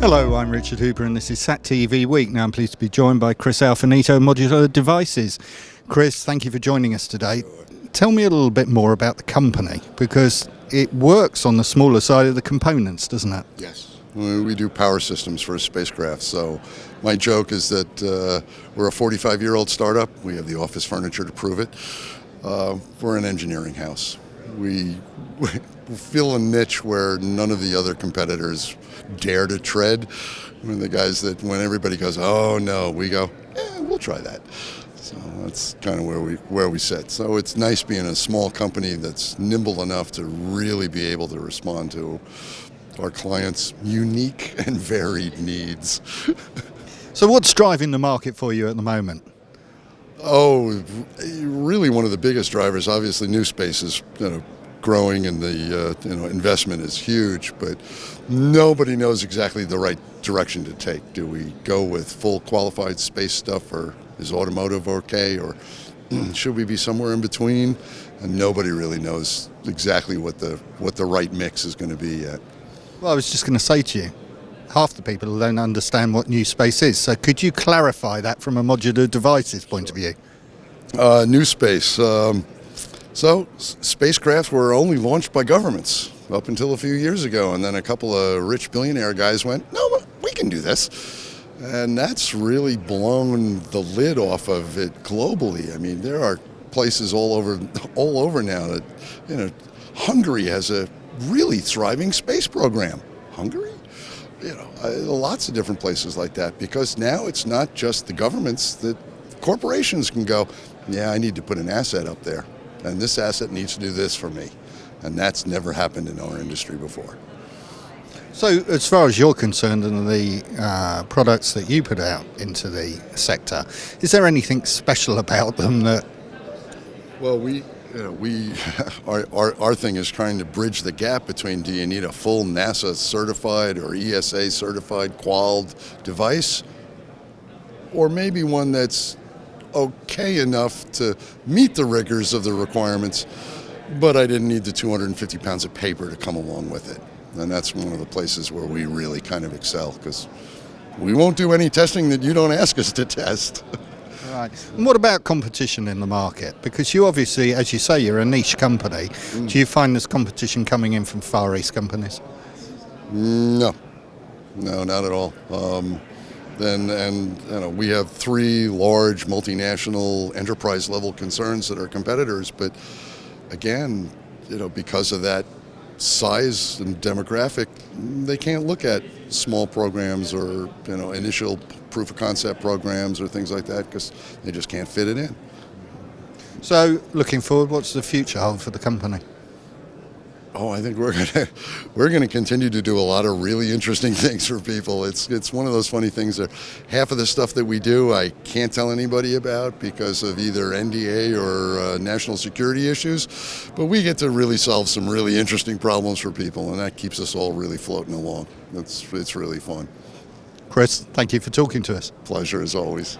Hello, I'm Richard Hooper and this is SatTV Week. Now I'm pleased to be joined by Chris Alfenito, Modular Devices. Chris, thank you for joining us today. Tell me a little bit more about the company, because it works on the smaller side of the components, doesn't it? Yes. We do power systems for a spacecraft, so my joke is that we're a 45-year-old startup. We have the office furniture to prove it. We're an engineering house. We fill a niche where none of the other competitors dare to tread. We're the guys that when everybody goes, oh no, we go, yeah, we'll try that. So that's kind of where we sit. So it's nice being a small company that's nimble enough to really be able to respond to our clients' unique and varied needs. So what's driving the market for you at the moment? Oh, really one of the biggest drivers, obviously new space is growing and the investment is huge, but nobody knows exactly the right direction to take. Do we go with full qualified space stuff, or is automotive okay, or should we be somewhere in between? And nobody really knows exactly what the right mix is going to be yet. Well, I was just going to say to you, half the people don't understand what new space is, so could you clarify that from a Modular Devices point of view? New space. So spacecraft were only launched by governments up until a few years ago, and then a couple of rich billionaire guys went, no, we can do this. And that's really blown the lid off of it globally. I mean, there are places all over now that, Hungary has a really thriving space program. Hungary? Lots of different places like that, because now it's not just the governments, that corporations can go, yeah, I need to put an asset up there, and this asset needs to do this for me. And that's never happened in our industry before. So as far as you're concerned and the products that you put out into the sector, is there anything special about them that... Well, our thing is trying to bridge the gap between, do you need a full NASA certified or ESA certified qualed device, or maybe one that's okay enough to meet the rigors of the requirements, but I didn't need the 250 pounds of paper to come along with it. And that's one of the places where we really kind of excel, because we won't do any testing that you don't ask us to test. Right. And what about competition in the market? Because you obviously, as you say, you're a niche company. Do you find there's competition coming in from Far East companies? No, not at all. We have three large multinational enterprise level concerns that are competitors, but again, because of that size and demographic, they can't look at small programs or initial proof of concept programs or things like that, because they just can't fit it in. So looking forward, what's the future hold for the company? Oh, I think we're gonna continue to do a lot of really interesting things for people. It's one of those funny things that half of the stuff that we do I can't tell anybody about because of either NDA or national security issues, but we get to really solve some really interesting problems for people, and that keeps us all really floating along. It's really fun. Chris, thank you for talking to us. Pleasure as always.